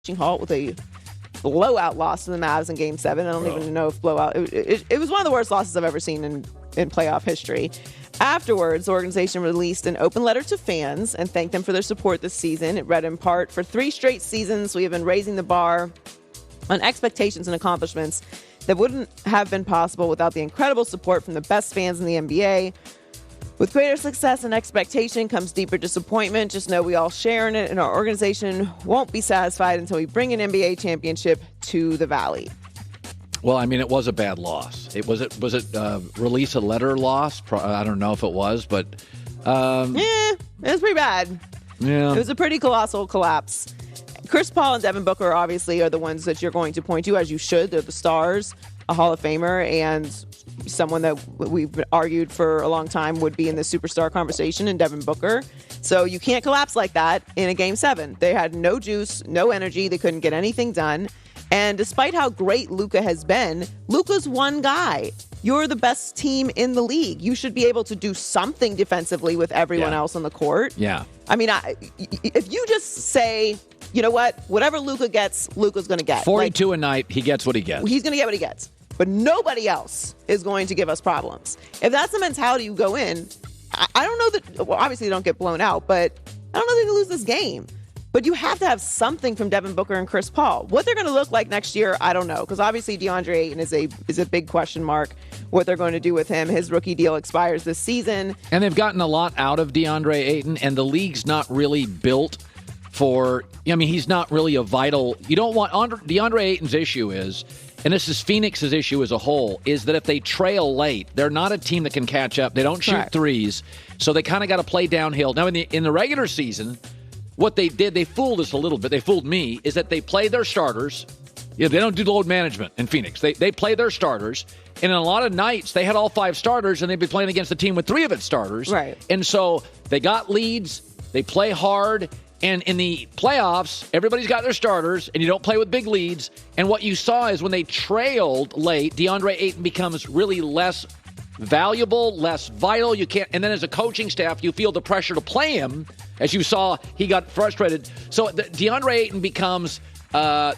halt with a blowout loss to the Mavs in Game 7. I don't even know if blowout. It was one of the worst losses I've ever seen in playoff history. Afterwards, the organization released an open letter to fans and thanked them for their support this season. It read in part, "For 3 straight seasons, we have been raising the bar on expectations and accomplishments that wouldn't have been possible without the incredible support from the best fans in the NBA. With greater success and expectation comes deeper disappointment. Just know we all share in it, and our organization won't be satisfied until we bring an NBA championship to the Valley." Well, I mean, it was a bad loss. Was it release a letter loss? I don't know if it was, but it was pretty bad. Yeah, it was a pretty colossal collapse. Chris Paul and Devin Booker obviously are the ones that you're going to point to, as you should. They're the stars, a Hall of Famer, and someone that we've argued for a long time would be in the superstar conversation in Devin Booker. So you can't collapse like that in a Game 7. They had no juice, no energy. They couldn't get anything done. And despite how great Luka has been, Luka's one guy. You're the best team in the league. You should be able to do something defensively with everyone else on the court. Yeah. I mean, if you just say, you know what, whatever Luka gets, Luka's going to get. 42 a night, he gets what he gets. He's going to get what he gets. But nobody else is going to give us problems. If that's the mentality you go in, I don't know that, well, obviously they don't get blown out, but I don't know that they lose this game. But you have to have something from Devin Booker and Chris Paul. What they're going to look like next year, I don't know. Because obviously DeAndre Ayton is a big question mark. What they're going to do with him. His rookie deal expires this season. And they've gotten a lot out of DeAndre Ayton, and the league's not really built for, I mean, he's not really a vital, you don't want, DeAndre Ayton's issue is, and this is Phoenix's issue as a whole, is that if they trail late, they're not a team that can catch up. They don't shoot threes, so they kind of got to play downhill. Now, in the regular season, what they did, they fooled us a little bit. They fooled me, is that they play their starters. They don't do load management in Phoenix. They play their starters. And in a lot of nights, they had all 5 starters, and they'd be playing against a team with 3 of its starters. Right. And so they got leads. They play hard. And in the playoffs, everybody's got their starters, and you don't play with big leads. And what you saw is when they trailed late, DeAndre Ayton becomes really less valuable, less vital. You can't. And then as a coaching staff, you feel the pressure to play him. As you saw, he got frustrated. So DeAndre Ayton becomes,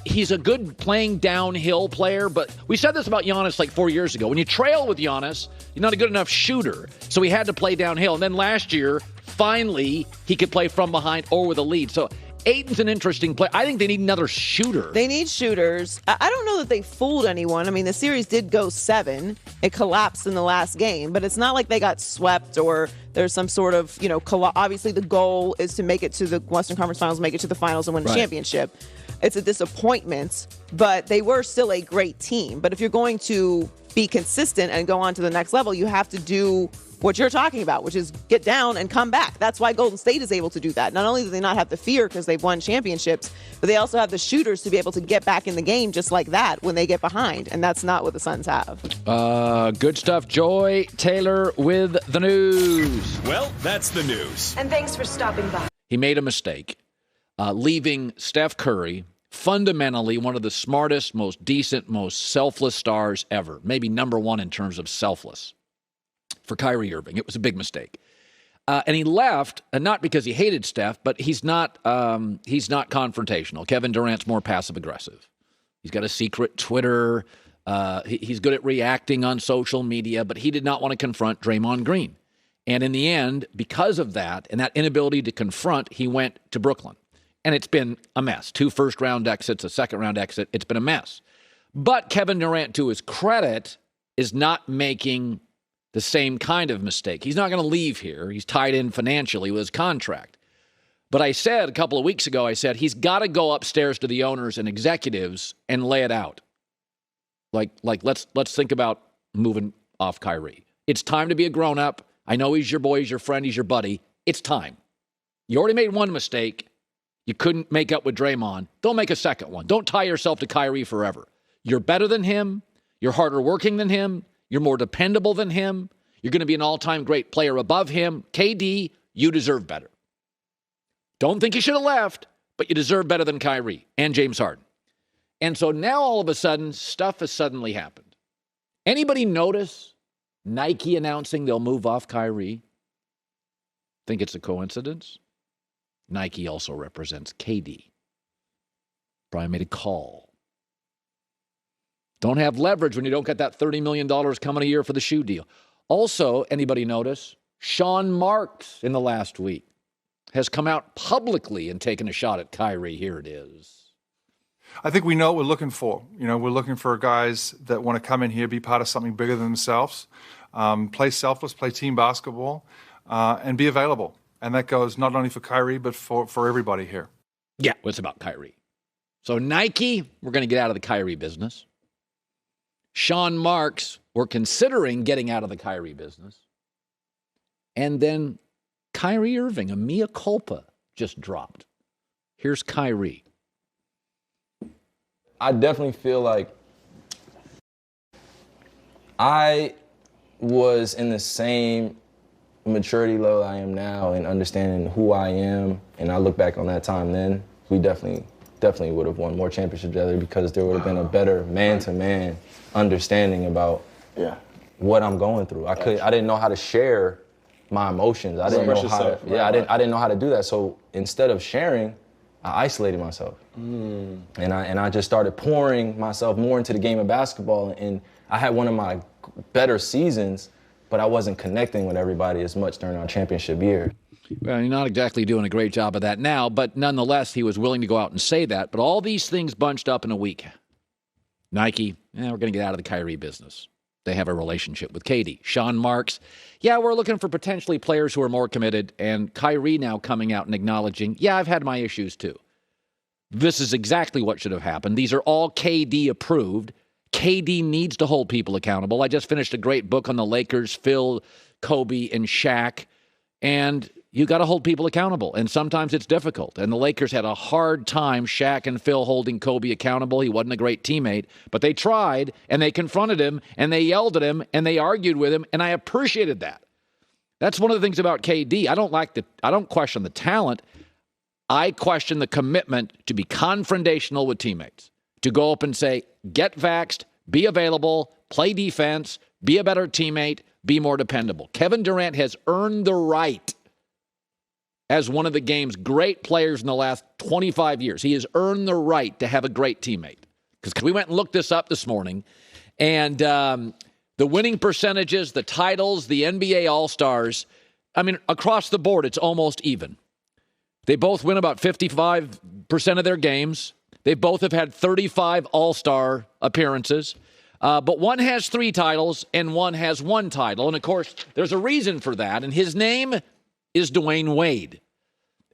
he's a good playing downhill player, but we said this about Giannis like 4 years ago. When you trail with Giannis, you're not a good enough shooter. So he had to play downhill. And then last year, finally, he could play from behind or with a lead. So Ayton's an interesting player. I think they need another shooter. They need shooters. I don't know that they fooled anyone. I mean, the series did go 7. It collapsed in the last game, but it's not like they got swept or there's some sort of, obviously the goal is to make it to the Western Conference Finals, make it to the finals and win a championship. It's a disappointment, but they were still a great team. But if you're going to be consistent and go on to the next level, you have to do what you're talking about, which is get down and come back. That's why Golden State is able to do that. Not only do they not have the fear because they've won championships, but they also have the shooters to be able to get back in the game just like that when they get behind, and that's not what the Suns have. Good stuff. Joy Taylor with the news. Well, that's the news. And thanks for stopping by. He made a mistake, leaving Steph Curry, fundamentally one of the smartest, most decent, most selfless stars ever. Maybe number 1 in terms of selfless. For Kyrie Irving. It was a big mistake. And he left, and not because he hated Steph, but he's not confrontational. Kevin Durant's more passive-aggressive. He's got a secret Twitter. He's good at reacting on social media, but he did not want to confront Draymond Green. And in the end, because of that, and that inability to confront, he went to Brooklyn. And it's been a mess. 2 first-round exits, a second-round exit. It's been a mess. But Kevin Durant, to his credit, is not making the same kind of mistake. He's not going to leave here. He's tied in financially with his contract. But I said a couple of weeks ago, he's got to go upstairs to the owners and executives and lay it out. Like let's think about moving off Kyrie. It's time to be a grown-up. I know he's your boy, he's your friend, he's your buddy. It's time. You already made one mistake. You couldn't make up with Draymond. Don't make a second one. Don't tie yourself to Kyrie forever. You're better than him. You're harder working than him. You're more dependable than him. You're going to be an all-time great player above him. KD, you deserve better. Don't think you should have left, but you deserve better than Kyrie and James Harden. And so now all of a sudden, stuff has suddenly happened. Anybody notice Nike announcing they'll move off Kyrie? Think it's a coincidence? Nike also represents KD. Probably made a call. Don't have leverage when you don't get that $30 million coming a year for the shoe deal. Also, anybody notice, Sean Marks in the last week has come out publicly and taken a shot at Kyrie. Here it is. I think we know what we're looking for. We're looking for guys that want to come in here, be part of something bigger than themselves, play selfless, play team basketball, and be available. And that goes not only for Kyrie, but for everybody here. Yeah, well, it's about Kyrie. So Nike, we're going to get out of the Kyrie business. Sean Marks, we're considering getting out of the Kyrie business. And then Kyrie Irving, a mea culpa, just dropped. Here's Kyrie. I definitely feel like I was in the same maturity level I am now and understanding who I am. And I look back on that time then, we definitely would have won more championships together because there would have been a better man-to-man understanding about what I'm going through. I didn't know how to share my emotions. I didn't know how to, I didn't know how to do that. So instead of sharing, I isolated myself. And I just started pouring myself more into the game of basketball. And I had one of my better seasons, but I wasn't connecting with everybody as much during our championship year. Well, you're not exactly doing a great job of that now, but nonetheless, he was willing to go out and say that. But all these things bunched up in a week. Nike, we're going to get out of the Kyrie business. They have a relationship with Katie. Sean Marks, we're looking for potentially players who are more committed. And Kyrie now coming out and acknowledging, I've had my issues too. This is exactly what should have happened. These are all KD approved. KD needs to hold people accountable. I just finished a great book on the Lakers, Phil, Kobe, and Shaq. And you got to hold people accountable, and sometimes it's difficult. And the Lakers had a hard time, Shaq and Phil, holding Kobe accountable. He wasn't a great teammate, but they tried, and they confronted him, and they yelled at him, and they argued with him, and I appreciated that. That's one of the things about KD. I don't question the talent. I question the commitment to be confrontational with teammates, to go up and say, get vaxxed, be available, play defense, be a better teammate, be more dependable. Kevin Durant has earned the right as one of the game's great players in the last 25 years. He has earned the right to have a great teammate. Because we went and looked this up this morning, and the winning percentages, the titles, the NBA All-Stars, across the board, it's almost even. They both win about 55% of their games. They both have had 35 All-Star appearances. But one has 3 titles, and one has 1 title. And, of course, there's a reason for that, and his name is Dwayne Wade.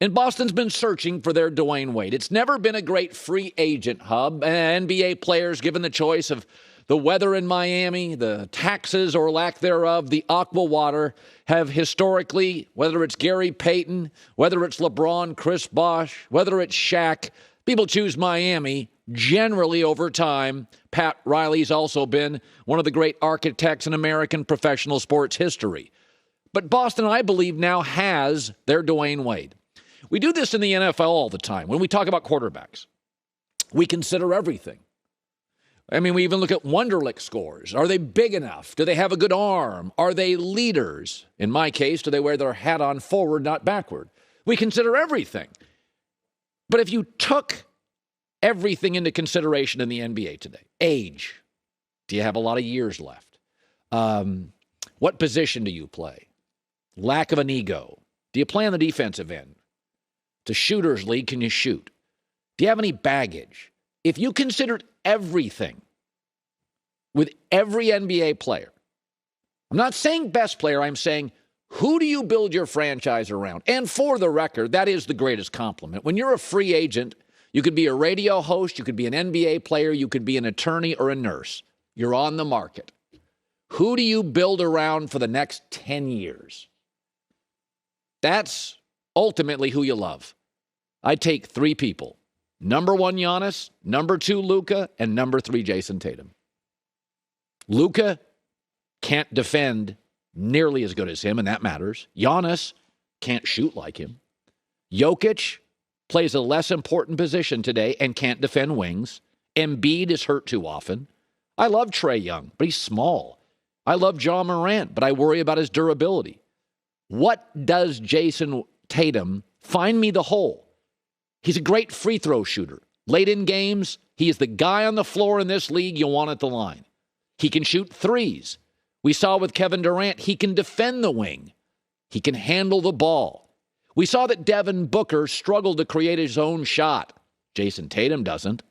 And Boston's been searching for their Dwayne Wade. It's never been a great free agent hub. NBA players, given the choice of the weather in Miami, the taxes or lack thereof, the aqua water, have historically, whether it's Gary Payton, whether it's LeBron, Chris Bosh, whether it's Shaq, people choose Miami generally over time. Pat Riley's also been one of the great architects in American professional sports history. But Boston, I believe, now has their Dwayne Wade. We do this in the NFL all the time. When we talk about quarterbacks, we consider everything. We even look at Wonderlic scores. Are they big enough? Do they have a good arm? Are they leaders? In my case, do they wear their hat on forward, not backward? We consider everything. But if you took everything into consideration in the NBA today, age, do you have a lot of years left? What position do you play? Lack of an ego. Do you play on the defensive end? It's a shooter's league. Can you shoot? Do you have any baggage? If you considered everything with every NBA player, I'm not saying best player, I'm saying who do you build your franchise around? And for the record, that is the greatest compliment. When you're a free agent, you could be a radio host, you could be an NBA player, you could be an attorney or a nurse. You're on the market. Who do you build around for the next 10 years? That's ultimately who you love. I take 3 people. Number 1, Giannis. Number 2, Luka. And number 3, Jason Tatum. Luka can't defend nearly as good as him, and that matters. Giannis can't shoot like him. Jokic plays a less important position today and can't defend wings. Embiid is hurt too often. I love Trae Young, but he's small. I love Ja Morant, but I worry about his durability. What does Jason Tatum find me the hole? He's a great free throw shooter. Late in games, he is the guy on the floor in this league you want at the line. He can shoot threes. We saw with Kevin Durant, he can defend the wing. He can handle the ball. We saw that Devin Booker struggled to create his own shot. Jason Tatum doesn't.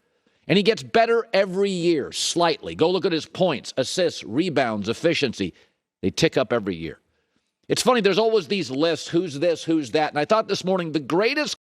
And he gets better every year, slightly. Go look at his points, assists, rebounds, efficiency. They tick up every year. It's funny, there's always these lists, who's this, who's that. And I thought this morning, the greatest